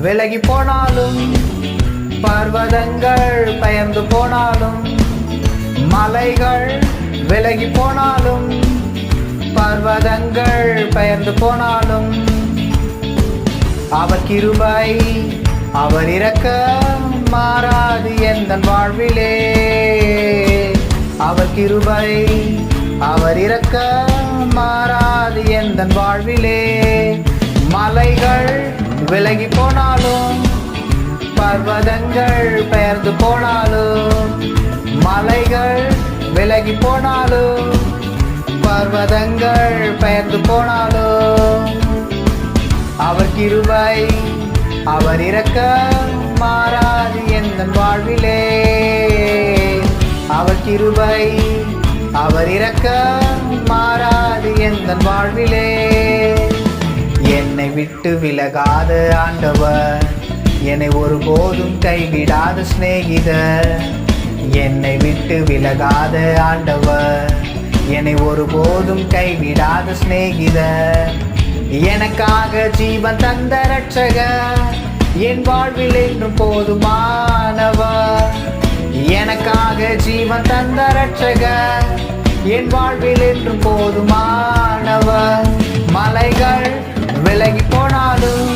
விலகி போனாலும், பர்வதங்கள் பெயர்ந்து போனாலும், மலைகள் விலகி போனாலும், பர்வதங்கள் பெயர்ந்து போனாலும், அவர் கிருபை அவர் இரக்கம் மாறாது எந்தன் வாழ்விலே. அவர் கிருபை அவர் இரக்கம் மாறாது எந்தன் வாழ்விலே. மலைகள் விலகி போனாலும், பர்வதங்கள் பெயர்ந்து போனாலும், மலைகள் விலகி போனாலும், பர்வதங்கள் பெயர்ந்து போனாலும், அவர் கிருபை அவர் இரக்கம் மாறாது எந்தன் வாழ்விலே. அவர் கிருபை அவர் இரக்கம் மாறாது எந்தன் வாழ்விலே. என்னை விட்டு விலகாத ஆண்டவர், என்னை ஒருபோதும் கைவிடாத சிநேகிதர். என்னை விட்டு விலகாத ஆண்டவர், என்னை ஒருபோதும் கைவிடாத சிநேகிதர். எனக்காக ஜீவன் தந்த ரட்சகர், என் வாழ்வில் என்றும் போதுமானவர். எனக்காக ஜீவன் தந்த ரட்சகர், என் வாழ்வில் என்றும் போதுமானவர். மலைகள் விலகி போனாலும்,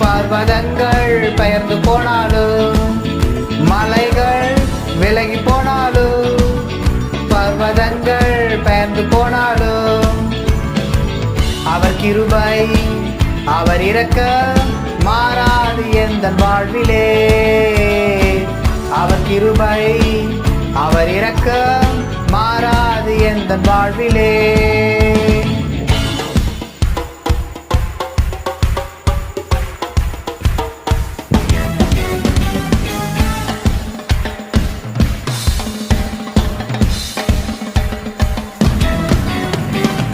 பர்வதங்கள் பெயர்ந்து போனாலும், மலைகள் விலகி போனாலும், பர்வதங்கள் பெயர்ந்து போனாலும், அவர் கிருபை அவர் இரக்கம் மாறாது எந்தன் வாழ்விலே. அவர் கிருபை அவர் இரக்கம் மாறாது எந்தன் வாழ்விலே.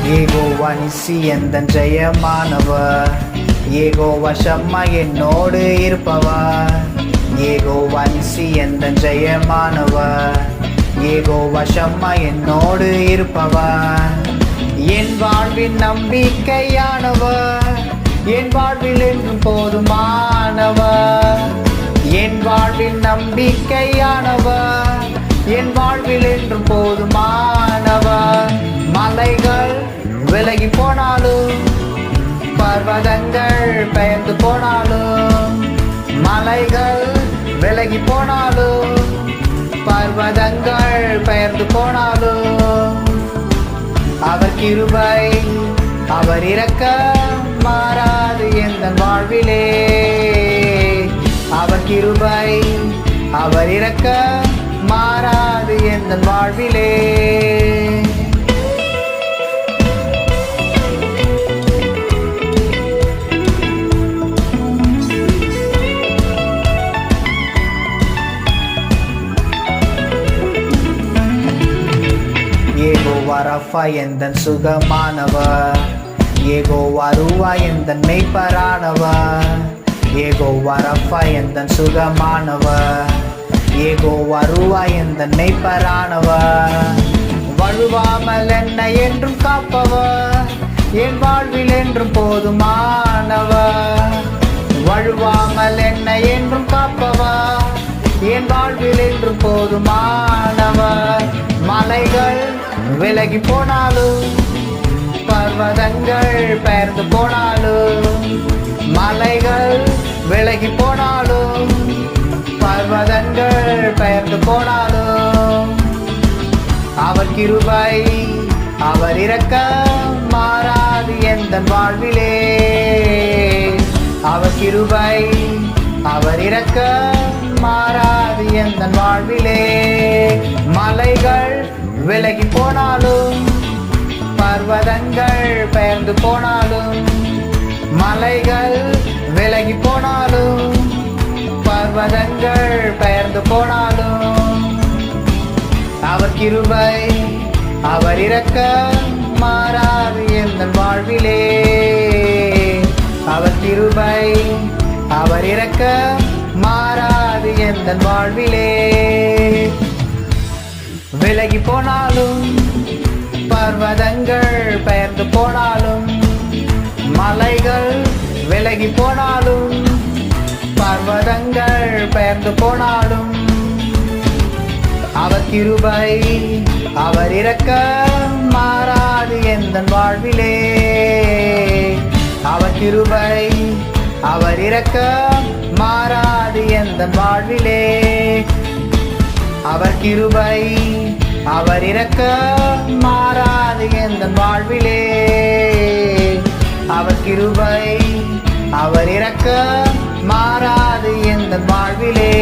யெகோவா நிசி எந்தன் ஜெயமானவர், யெகோவா ஷம்மா என்னோடு இருப்பவர். யெகோவா நிசி எந்தன் ஜெயமானவர், யெகோவா ஷம்மா என்னோடு இருப்பவர். என் வாழ்வின் நம்பிக்கையானவர், என் வாழ்வில் என்றும் போதுமானவர். என் வாழ்வின் நம்பிக்கையானவர், என் வாழ்வில் என்றும் போதுமானவர். மலைகள் விலகி போனாலும், பர்வதங்கள் பெயர்ந்து போனாலும், மலைகள் விலகி போனாலும், பர்வதங்கள் பெயர்ந்து போனாலும், அவர் கிருபை அவர் இரக்கம் மாறாது எந்தன் வாழ்விலே. அவர் கிருபை அவர் இரக்கம் மாறாது எந்தன் வாழ்விலே. யெகோவா ரஃபா எந்தன் சுகமானவர், யெகோவா ரூவா எந்தன் மெய்ப்பரானவர். யெகோவா ரஃபா எந்தன் சுகமானவர், யெகோவா ரூவா எந்தன் மெய்ப்பரானவர். வழுவாமல் என்னை என்றும் காப்பவர், என் வாழ்வில் என்றும் போதுமானவர். வழுவாமல் என்னை என்றும் காப்பவர், என் வாழ்வில் என்றும் போதுமானவர். மலைகள் விலகி போனாலும், பர்வதங்கள் பெயர்ந்து போனாலும், மலைகள் விலகி போனாலும், பர்வதங்கள் பெயர்ந்து போனாலும், அவர் கிருபை அவர் இரக்கம் மாறாது எந்தன் வாழ்விலே. அவர் கிருபை அவர் இரக்கம் மாறாது எந்தன் வாழ்விலே. மலைகள் விலகி போனாலும், பர்வதங்கள் பெயர்ந்து போனாலும், மலைகள் விலகி போனாலும், பர்வதங்கள் பெயர்ந்து போனாலும், அவர் கிருபை அவர் இரக்கம் மாறாது எந்தன் வாழ்விலே. அவர் கிருபை அவர் இரக்கம் மாறாது எந்தன் வாழ்விலே. விலகி போனாலும், பர்வதங்கள் பெயர்ந்து போனாலும், மலைகள் விலகி போனாலும், பர்வதங்கள் பெயர்ந்து போனாலும் அவர் கிருபை அவர் இரக்கம் மாறாது எந்தன் வாழ்விலே. அவர் கிருபை அவர் இரக்கம் மாறாது எந்தன் வாழ்விலே. அவர் கிருபை அவர் இரக்கம் மாறாது எந்தன் வாழ்விலே. அவர் கிருபை அவர் இரக்கம் மாறாது எந்தன் வாழ்விலே.